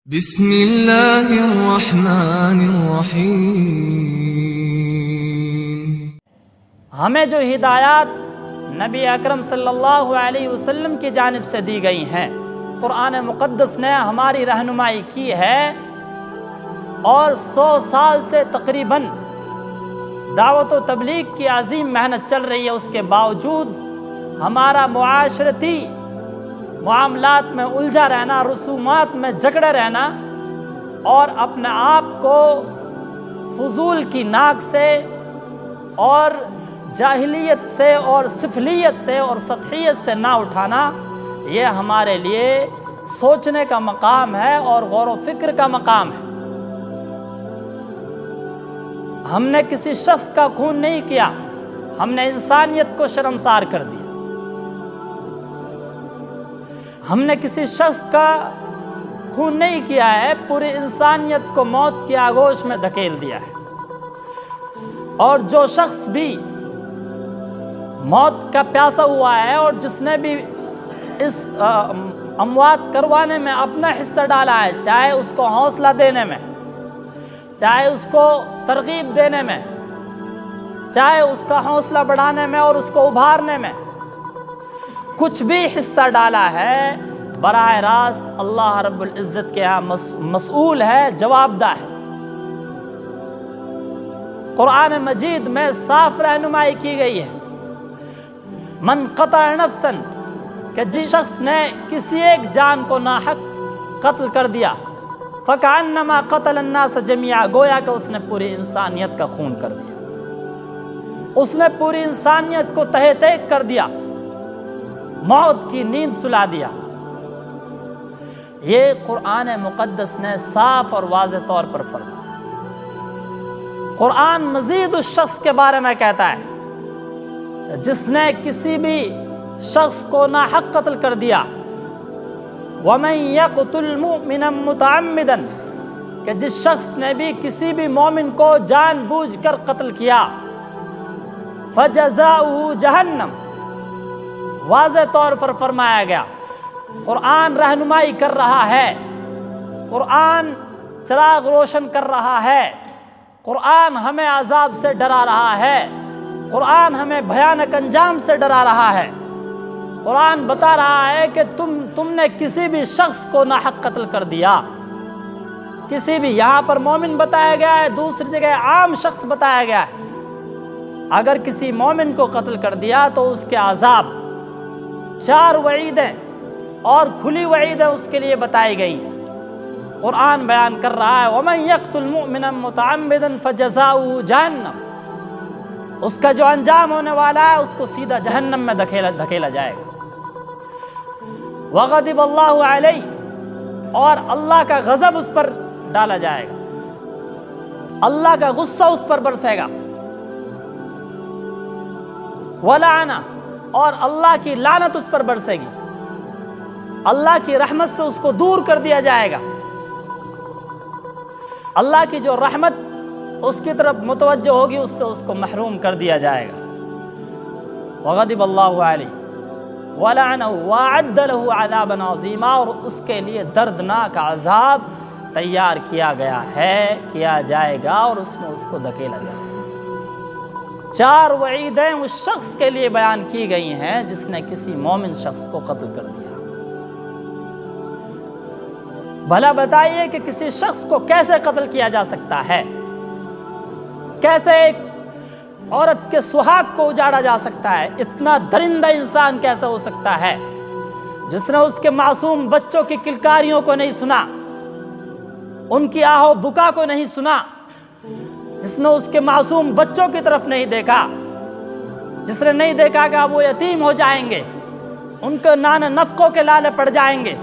بسم اللہ الرحمن الرحیم۔ ہمیں جو ہدایات نبی اکرم صلی اللہ علیہ وسلم کی جانب سے دی گئی ہیں، قرآن مقدس نے ہماری رہنمائی کی ہے، اور 100 سال سے تقریباً دعوت و تبلیغ کی عظیم محنت چل رہی ہے، اس کے باوجود ہمارا معاشرتی معاملات میں الجھا رہنا، رسومات میں جکڑے رہنا، اور اپنے آپ کو فضول کی ناک سے اور جاہلیت سے اور سفلیت سے اور سطحیت سے نہ اٹھانا، یہ ہمارے لیے سوچنے کا مقام ہے اور غور و فکر کا مقام ہے۔ ہم نے کسی شخص کا خون نہیں کیا، ہم نے انسانیت کو شرمسار کر دیا۔ ہم نے کسی شخص کا خون نہیں کیا ہے، پوری انسانیت کو موت کی آغوش میں دھکیل دیا ہے، اور جو شخص بھی موت کا پیاسا ہوا ہے اور جس نے بھی اس اموات کروانے میں اپنا حصہ ڈالا ہے، چاہے اس کو حوصلہ دینے میں، چاہے اس کو ترغیب دینے میں، چاہے اس کا حوصلہ بڑھانے میں اور اس کو ابھارنے میں کچھ بھی حصہ ڈالا ہے، براہ راست اللہ رب العزت کے یہاں مسئول ہے، جواب دہ ہے۔ قرآن مجید میں صاف رہنمائی کی گئی ہے، من قطع نفسا، کہ جس شخص نے کسی ایک جان کو ناحق قتل کر دیا، فکأنما قتل الناس جميعا، گویا کہ اس نے پوری انسانیت کا خون کر دیا، اس نے پوری انسانیت کو تہہ تیگ کر دیا، موت کی نیند سلا دیا۔ یہ قرآن مقدس نے صاف اور واضح طور پر فرمایا۔ قرآن مزید اس شخص کے بارے میں کہتا ہے جس نے کسی بھی شخص کو ناحق قتل کر دیا، وَمَن يَقْتُلْ مُؤْمِنًا مُتَعَمِّدًا، کہ جس شخص نے بھی کسی بھی مومن کو جان بوجھ کر قتل کیا، فَجَزَاؤُهُ جَهَنَّمَ، واضح طور پر فرمایا گیا۔ قرآن رہنمائی کر رہا ہے، قرآن چراغ روشن کر رہا ہے، قرآن ہمیں عذاب سے ڈرا رہا ہے، قرآن ہمیں بھیانک انجام سے ڈرا رہا ہے۔ قرآن بتا رہا ہے کہ تم نے کسی بھی شخص کو ناحق قتل کر دیا، کسی بھی، یہاں پر مومن بتایا گیا ہے، دوسری جگہ عام شخص بتایا گیا ہے۔ اگر کسی مومن کو قتل کر دیا تو اس کے عذاب 4 وعیدیں اور کھلی وعیدیں اس کے لیے بتائی گئی ہیں۔ قرآن بیان کر رہا ہے وَمَن يَقْتُلْ مُؤْمِنًا مُتَعَمِّدًا فَجَزَاؤُهُ جَهَنَّمَ، اس کا جو انجام ہونے والا ہے اس کو سیدھا جہنم میں دھکیلا جائے گا۔ وَغَضِبَ اللَّهُ عَلَيْهِ، اور اللہ کا غضب اس پر ڈالا جائے گا، اللہ کا غصہ اس پر برسے گا۔ وَلَعَنَهُ، اور اللہ کی لعنت اس پر برسے گی، اللہ کی رحمت سے اس کو دور کر دیا جائے گا۔ اللہ کی جو رحمت اس کی طرف متوجہ ہوگی اس سے اس کو محروم کر دیا جائے گا۔ وغضب اللہ علیہ ولعنہ وأعد له عذابا عظیما، اور اس کے لیے دردناک عذاب تیار کیا گیا ہے، کیا جائے گا، اور اس میں اس کو دھکیلا جائے گا۔ 4 وعیدیں اس شخص کے لیے بیان کی گئی ہیں جس نے کسی مومن شخص کو قتل کر دیا۔ بھلا بتائیے کہ کسی شخص کو کیسے قتل کیا جا سکتا ہے؟ کیسے ایک عورت کے سہاگ کو اجاڑا جا سکتا ہے؟ اتنا درندہ انسان کیسے ہو سکتا ہے جس نے اس کے معصوم بچوں کی کلکاریوں کو نہیں سنا، ان کی آہ و بکا کو نہیں سنا، جس نے اس کے معصوم بچوں کی طرف نہیں دیکھا، جس نے نہیں دیکھا کہ اب وہ یتیم ہو جائیں گے، ان کے نان نفقوں کے لالے پڑ جائیں گے،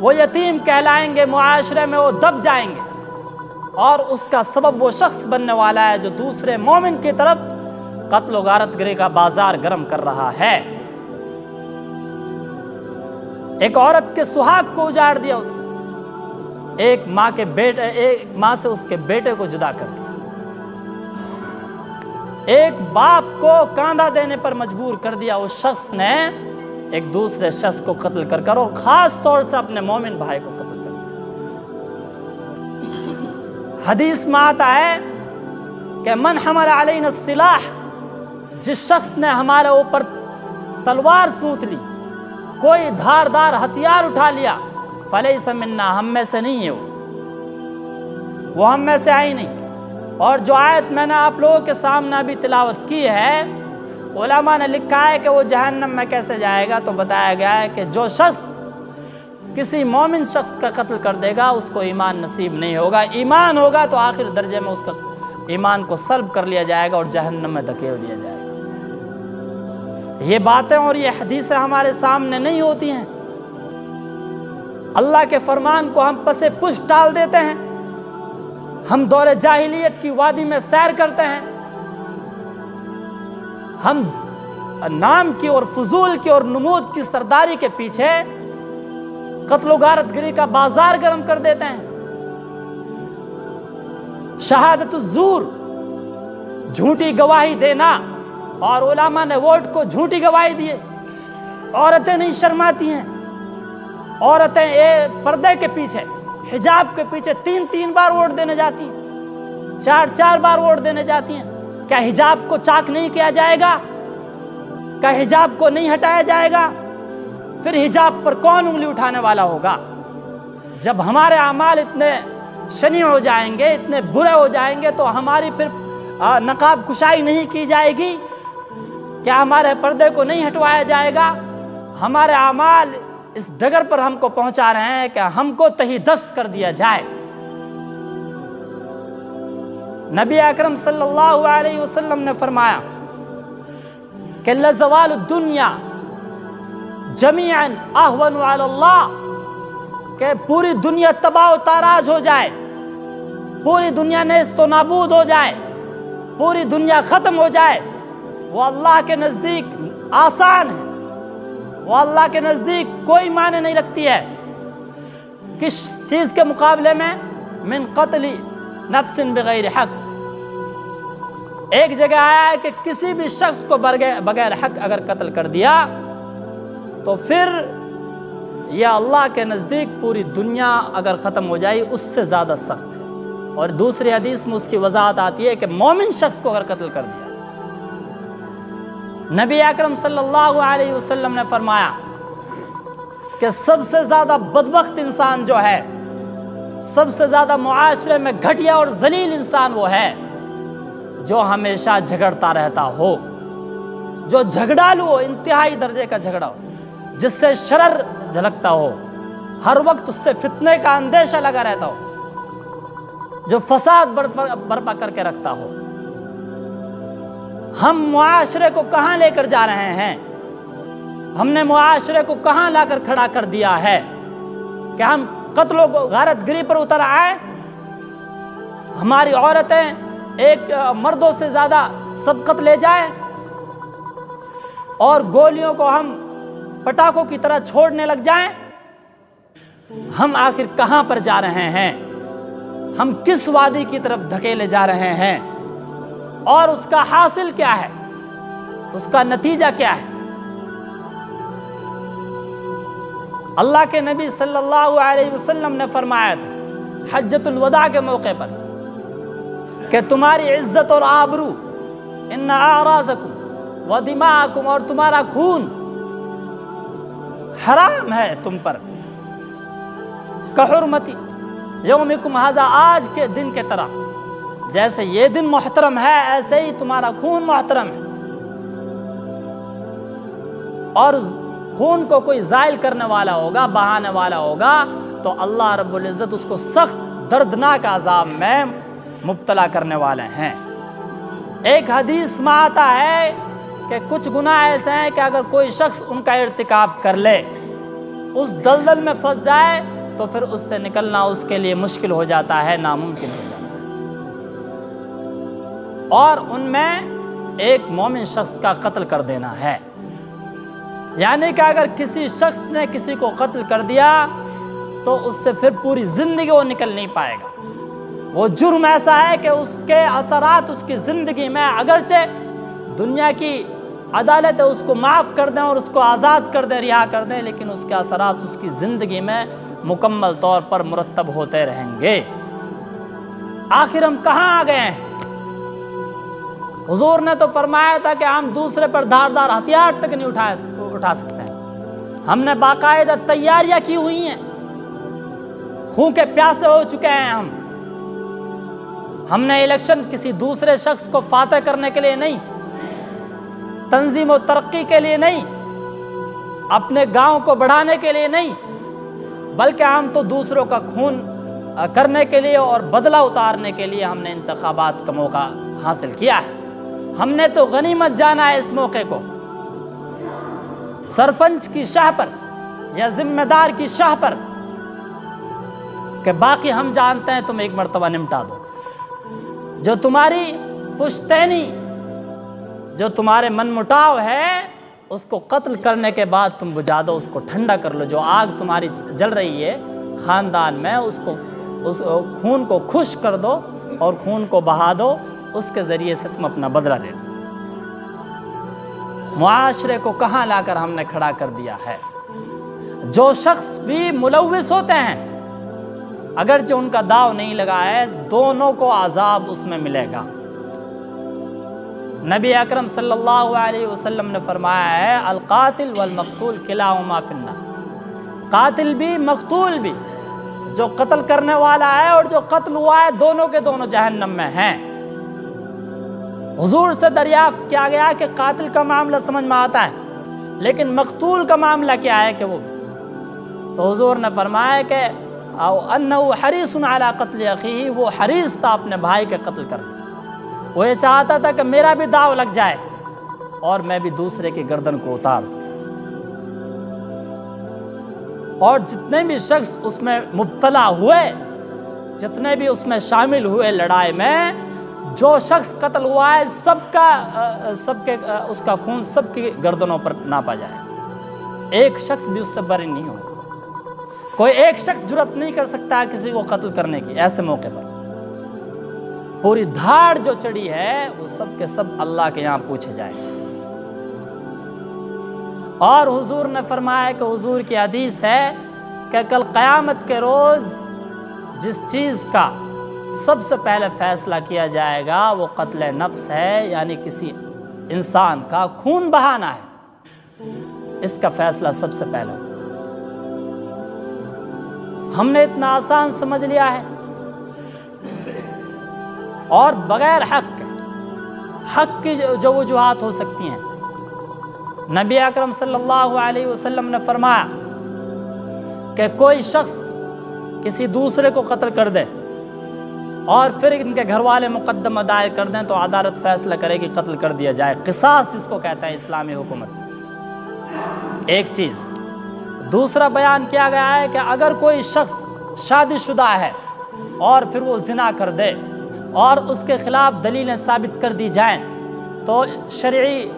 وہ یتیم کہلائیں گے، معاشرے میں وہ دب جائیں گے، اور اس کا سبب وہ شخص بننے والا ہے جو دوسرے مومن کی طرف قتل و غارت گری کا بازار گرم کر رہا ہے۔ ایک عورت کے سہاگ کو اجاڑ دیا اس نے، ایک ماں سے اس کے بیٹے کو جدا کر دیا، ایک باپ کو کاندھا دینے پر مجبور کر دیا اس شخص نے ایک دوسرے شخص کو قتل کر اور خاص طور سے اپنے مومن بھائی کو قتل کر دیا۔ حدیث میں آتا ہے کہ من حمل علینا السلاح، جس شخص نے ہمارے اوپر تلوار سونت لی، کوئی دھاردار ہتھیار اٹھا لیا، فلیس منا، ہم میں سے نہیں ہے وہ ہم میں سے آئی نہیں۔ اور جو آیت میں نے آپ لوگوں کے سامنے ابھی تلاوت کی ہے، علماء نے لکھا ہے کہ وہ جہنم میں کیسے جائے گا، تو بتایا گیا ہے کہ جو شخص کسی مومن شخص کا قتل کر دے گا اس کو ایمان نصیب نہیں ہوگا، ایمان ہوگا تو آخر درجے میں اس کا ایمان کو سلب کر لیا جائے گا اور جہنم میں دھکیل دیا جائے گا۔ یہ باتیں اور یہ حدیثیں ہمارے سامنے نہیں ہوتی ہیں، اللہ کے فرمان کو ہم پسے پش ڈال دیتے ہیں، ہم دور جاہلیت کی وادی میں سیر کرتے ہیں، ہم نام کی اور فضول کی اور نمود کی سرداری کے پیچھے قتل و غارت گری کا بازار گرم کر دیتے ہیں۔ شہادت الزور، جھوٹی گواہی دینا، اور علماء نے ووٹ کو جھوٹی گواہی دیے۔ عورتیں نہیں شرماتی ہیں، عورتیں پردے کے پیچھے، حجاب کے پیچھے 3 بار ووٹ دینے جاتی ہیں، 4 بار ووٹ دینے جاتی ہیں۔ کیا حجاب کو چاک نہیں کیا جائے گا؟ کیا حجاب کو نہیں ہٹایا جائے گا؟ پھر حجاب پر کون انگلی اٹھانے والا ہوگا؟ جب ہمارے اعمال اتنے شنیع ہو جائیں گے، اتنے برے ہو جائیں گے، تو ہماری پھر نقاب کشائی نہیں کی جائے گی؟ کیا ہمارے پردے کو نہیں ہٹوایا جائے گا؟ ہمارے اعمال اس ڈگر پر ہم کو پہنچا رہے ہیں کہ ہم کو تہی دست کر دیا جائے۔ نبی اکرم صلی اللہ علیہ وسلم نے فرمایا کہ لزوال الدنیا جمیعا اہون علی اللہ، کہ پوری دنیا تباہ و تاراج ہو جائے، پوری دنیا نیست و نابود ہو جائے، پوری دنیا ختم ہو جائے، وہ اللہ کے نزدیک آسان ہے، وہ اللہ کے نزدیک کوئی معنی نہیں رکھتی ہے۔ کس چیز کے مقابلے میں؟ من قتل نفس بغیر حق۔ ایک جگہ آیا ہے کہ کسی بھی شخص کو بغیر حق اگر قتل کر دیا تو پھر یہ اللہ کے نزدیک پوری دنیا اگر ختم ہو جائے اس سے زیادہ سخت ہے۔ اور دوسری حدیث میں اس کی وضاحت آتی ہے کہ مومن شخص کو اگر قتل کر دیا، نبی اکرم صلی اللہ علیہ وسلم نے فرمایا کہ سب سے زیادہ بدبخت انسان جو ہے، سب سے زیادہ معاشرے میں گھٹیا اور ذلیل انسان وہ ہے جو ہمیشہ جھگڑتا رہتا ہو، جو جھگڑالو ہو، انتہائی درجے کا جھگڑا ہو، جس سے شرر جھلکتا ہو، ہر وقت اس سے فتنے کا اندیشہ لگا رہتا ہو، جو فساد برپا کر کے رکھتا ہو۔ ہم معاشرے کو کہاں لے کر جا رہے ہیں؟ ہم نے معاشرے کو کہاں لا کر کھڑا کر دیا ہے کہ ہم قتل و غارت گری پر اتر آئے؟ ہماری عورتیں ایک مردوں سے زیادہ سبقت لے جائیں اور گولیوں کو ہم پٹاخوں کی طرح چھوڑنے لگ جائیں؟ ہم آخر کہاں پر جا رہے ہیں؟ ہم کس وادی کی طرف دھکیلے جا رہے ہیں؟ اور اس کا حاصل کیا ہے؟ اس کا نتیجہ کیا ہے؟ اللہ کے نبی صلی اللہ علیہ وسلم نے فرمایا تھا حجۃ الوداع کے موقع پر کہ تمہاری عزت اور آبرو، ان اعراضکم و دماءکم، اور تمہارا خون حرام ہے تم پر، کحرمتی یومکم ھذا، آج کے دن کے طرح، جیسے یہ دن محترم ہے ایسے ہی تمہارا خون محترم ہے۔ اور خون کو کوئی زائل کرنے والا ہوگا، بہانے والا ہوگا، تو اللہ رب العزت اس کو سخت دردناک عذاب میں مبتلا کرنے والے ہیں۔ ایک حدیث میں آتا ہے کہ کچھ گناہ ایسے ہیں کہ اگر کوئی شخص ان کا ارتکاب کر لے، اس دلدل میں پھنس جائے، تو پھر اس سے نکلنا اس کے لیے مشکل ہو جاتا ہے، ناممکن ہو جاتا ہے۔ اور ان میں ایک مومن شخص کا قتل کر دینا ہے، یعنی کہ اگر کسی شخص نے کسی کو قتل کر دیا تو اس سے پھر پوری زندگی وہ نکل نہیں پائے گا۔ وہ جرم ایسا ہے کہ اس کے اثرات اس کی زندگی میں، اگرچہ دنیا کی عدالت اس کو معاف کر دیں اور اس کو آزاد کر دیں، رہا کر دیں، لیکن اس کے اثرات اس کی زندگی میں مکمل طور پر مرتب ہوتے رہیں گے۔ آخر ہم کہاں آ گئے ہیں؟ حضور نے تو فرمایا تھا کہ ہم دوسرے پر دھاردار ہتھیار تک نہیں اٹھا سکتے ہیں۔ ہم نے باقاعدہ تیاریاں کی ہوئی ہیں، خون کے پیاسے ہو چکے ہیں ہم نے الیکشن کسی دوسرے شخص کو فاتح کرنے کے لیے نہیں، تنظیم و ترقی کے لیے نہیں، اپنے گاؤں کو بڑھانے کے لیے نہیں، بلکہ ہم تو دوسروں کا خون کرنے کے لیے اور بدلہ اتارنے کے لیے ہم نے انتخابات کا موقع حاصل کیا ہے۔ ہم نے تو غنیمت جانا ہے اس موقع کو، سرپنچ کی شاہ پر یا ذمہ دار کی شاہ پر، کہ باقی ہم جانتے ہیں تم ایک مرتبہ نمٹا دو، جو تمہاری پشتینی، جو تمہارے من مٹاؤ ہے اس کو قتل کرنے کے بعد تم بجھا دو، اس کو ٹھنڈا کر لو۔ جو آگ تمہاری جل رہی ہے خاندان میں، اس خون کو خشک کر دو اور خون کو بہا دو، اس کے ذریعے سے تم اپنا بدلہ لے لو۔ معاشرے کو کہاں لا کر ہم نے کھڑا کر دیا ہے۔ جو شخص بھی ملوث ہوتے ہیں، اگرچہ ان کا داؤ نہیں لگا ہے، دونوں کو عذاب اس میں ملے گا۔ نبی اکرم صلی اللہ علیہ وسلم نے فرمایا ہے القاتل والمقتول کلاہما فی النار، قاتل بھی مقتول بھی، جو قتل کرنے والا ہے اور جو قتل ہوا ہے، دونوں کے دونوں جہنم میں ہیں۔ حضور سے دریافت کیا گیا کہ قاتل کا معاملہ سمجھ میں آتا ہے، لیکن مقتول کا معاملہ کیا ہے کہ وہ، تو حضور نے فرمایا کہ انہو حریص علی قتل اخیہ، وہ حریص تھا اپنے بھائی کے قتل کرنے، وہ یہ چاہتا تھا کہ میرا بھی داؤ لگ جائے اور میں بھی دوسرے کی گردن کو اتار دوں۔ اور جتنے بھی شخص اس میں مبتلا ہوئے، جتنے بھی اس میں شامل ہوئے لڑائی میں، جو شخص قتل ہوا ہے اس کا خون سب کی گردنوں پر ناپا جائے، ایک شخص بھی اس سے بری نہیں ہوگا۔ کوئی ایک شخص جرأت نہیں کر سکتا کسی کو قتل کرنے کی۔ ایسے موقع پر پوری دھاڑ جو چڑھی ہے وہ سب کے سب اللہ کے یہاں پوچھے جائیں۔ اور حضور نے فرمایا کہ حضور کی حدیث ہے کہ کل قیامت کے روز جس چیز کا سب سے پہلے فیصلہ کیا جائے گا وہ قتل نفس ہے، یعنی کسی انسان کا خون بہانا ہے، اس کا فیصلہ سب سے پہلے ہوگا۔ ہم نے اتنا آسان سمجھ لیا ہے، اور بغیر حق کی جو وجوہات ہو سکتی ہیں۔ نبی اکرم صلی اللہ علیہ وسلم نے فرمایا کہ کوئی شخص کسی دوسرے کو قتل کر دے اور پھر ان کے گھر والے مقدمہ دائر کر دیں تو عدالت فیصلہ کرے گی قتل کر دیا جائے، قصاص جس کو کہتا ہے اسلامی حکومت۔ ایک چیز دوسرا بیان کیا گیا ہے کہ اگر کوئی شخص شادی شدہ ہے اور پھر وہ زنا کر دے اور اس کے خلاف دلیلیں ثابت کر دی جائیں تو شرعی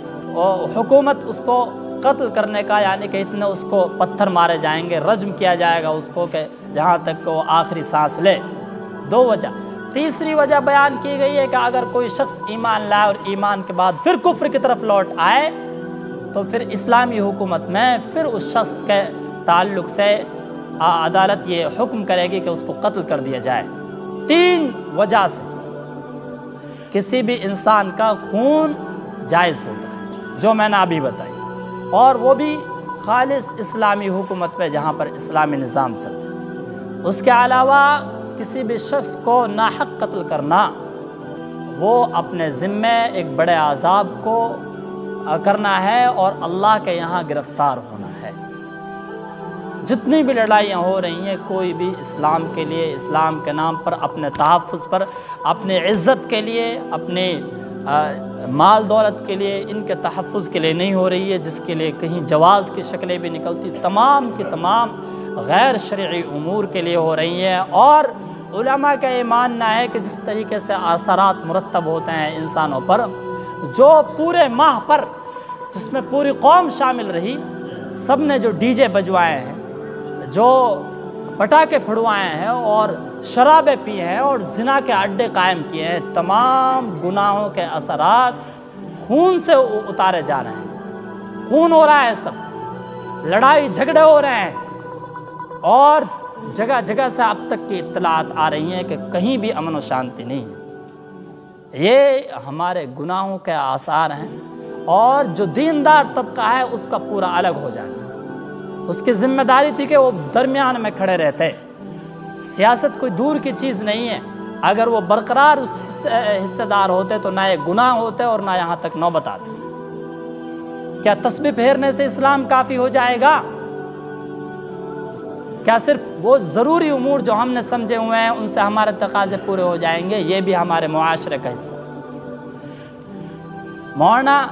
حکومت اس کو قتل کرنے کا، یعنی کہ اتنے اس کو پتھر مارے جائیں گے، رجم کیا جائے گا اس کو کہ جہاں تک کہ وہ آخری سانس لے۔ دو وجہ۔ تیسری وجہ بیان کی گئی ہے کہ اگر کوئی شخص ایمان لائے اور ایمان کے بعد پھر کفر کی طرف لوٹ آئے تو پھر اسلامی حکومت میں پھر اس شخص کے تعلق سے عدالت یہ حکم کرے گی کہ اس کو قتل کر دیا جائے۔ تین وجہ سے کسی بھی انسان کا خون جائز ہوتا ہے جو میں نے ابھی بتائی، اور وہ بھی خالص اسلامی حکومت پہ جہاں پر اسلامی نظام چلتا ہے۔ اس کے علاوہ کسی بھی شخص کو ناحق قتل کرنا وہ اپنے ذمے ایک بڑے عذاب کو کرنا ہے اور اللہ کے یہاں گرفتار ہونا ہے۔ جتنی بھی لڑائیاں ہو رہی ہیں کوئی بھی اسلام کے لیے، اسلام کے نام پر، اپنے تحفظ پر، اپنے عزت کے لیے، اپنے مال دولت کے لیے، ان کے تحفظ کے لیے نہیں ہو رہی ہے، جس کے لیے کہیں جواز کی شکلیں بھی نکلتی، تمام کی تمام غیر شرعی امور کے لیے ہو رہی ہیں۔ اور علماء کا یہ ماننا ہے کہ جس طریقے سے اثرات مرتب ہوتے ہیں انسانوں پر، جو پورے ماہ پر جس میں پوری قوم شامل رہی، سب نے جو ڈی جے بجوائے ہیں، جو پٹاخے پھڑوائے ہیں اور شرابیں پی ہیں اور زنا کے اڈے قائم کیے ہیں، تمام گناہوں کے اثرات خون سے اتارے جا رہے ہیں۔ خون ہو رہا ہے، سب لڑائی جھگڑے ہو رہے ہیں، اور جگہ جگہ سے اب تک کی اطلاعات آ رہی ہیں کہ کہیں بھی امن و شانتی نہیں ہے۔ یہ ہمارے گناہوں کے آثار ہیں، اور جو دیندار طبقہ ہے اس کا پورا الگ ہو جانا۔ اس کی ذمہ داری تھی کہ وہ درمیان میں کھڑے رہتے۔ سیاست کوئی دور کی چیز نہیں ہے، اگر وہ برقرار اس حصے دار ہوتے تو نہ یہ گناہ ہوتے اور نہ یہاں تک نوبت آتی۔ کیا تسبیح پھیرنے سے اسلام کافی ہو جائے گا؟ کیا صرف وہ ضروری امور جو ہم نے سمجھے ہوئے ہیں ان سے ہمارے تقاضے پورے ہو جائیں گے؟ یہ بھی ہمارے معاشرے کا حصہ۔ مولانا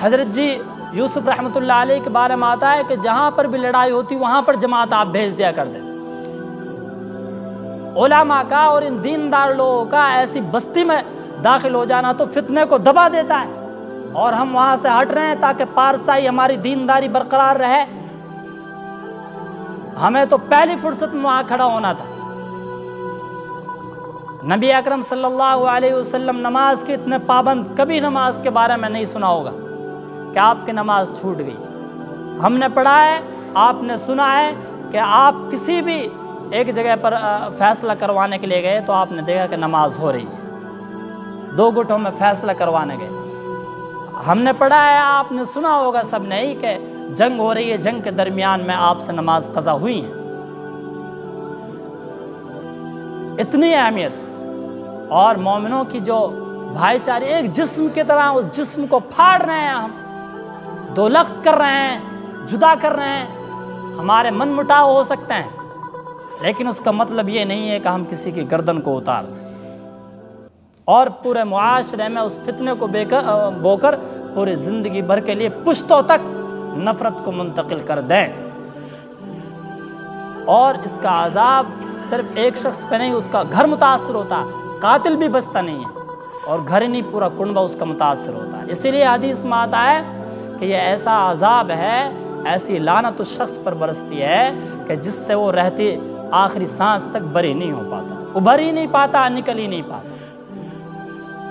حضرت جی یوسف رحمۃ اللہ علیہ کے بارے میں آتا ہے کہ جہاں پر بھی لڑائی ہوتی وہاں پر جماعت آپ بھیج دیا کرتے تھے۔ علماء کا اور ان دیندار لوگوں کا ایسی بستی میں داخل ہو جانا تو فتنے کو دبا دیتا ہے، اور ہم وہاں سے ہٹ رہے ہیں تاکہ پارسائی ہماری دینداری برقرار رہے۔ ہمیں تو پہلی فرصت میں وہاں کھڑا ہونا تھا۔ نبی اکرم صلی اللہ علیہ وسلم نماز کے اتنے پابند، کبھی نماز کے بارے میں نہیں سنا ہوگا کہ آپ کی نماز چھوٹ گئی۔ ہم نے پڑھا ہے، آپ نے سنا ہے کہ آپ کسی بھی ایک جگہ پر فیصلہ کروانے کے لیے گئے تو آپ نے دیکھا کہ نماز ہو رہی ہے، دو گٹھوں میں فیصلہ کروانے گئے۔ ہم نے پڑھا ہے، آپ نے سنا ہوگا سب نے ہی کہ جنگ ہو رہی ہے، جنگ کے درمیان میں آپ سے نماز قضا ہوئی ہے۔ اتنی اہمیت، اور مومنوں کی جو بھائی چارے ایک جسم کی طرح اس جسم کو پھاڑ رہے ہیں، ہم دو لخت کر رہے ہیں، جدا کر رہے ہیں۔ ہمارے من مٹاؤ ہو سکتے ہیں، لیکن اس کا مطلب یہ نہیں ہے کہ ہم کسی کی گردن کو اتار دیں اور پورے معاشرے میں اس فتنے کو بو کر پوری زندگی بھر کے لیے پشتوں تک نفرت کو منتقل کر دیں۔ اور اس کا عذاب صرف ایک شخص پہ نہیں، اس کا گھر متاثر ہوتا، قاتل بھی بچتا نہیں ہے، اور گھر نہیں پورا کنبہ اس کا متاثر ہوتا ہے۔ اسی لیے حدیث میں آتا ہے کہ یہ ایسا عذاب ہے، ایسی لعنت اس شخص پر برستی ہے کہ جس سے وہ رہتی آخری سانس تک بری نہیں ہو پاتا، ابھر ہی نہیں پاتا، نکل ہی نہیں پاتا۔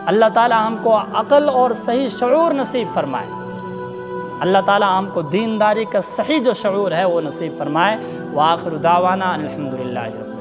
اللہ تعالی ہم کو عقل اور صحیح شعور نصیب فرمائے۔ اللہ تعالی ہم کو دینداری کا صحیح جو شعور ہے وہ نصیب فرمائے۔ وآخر دعوانا الحمدللہ رب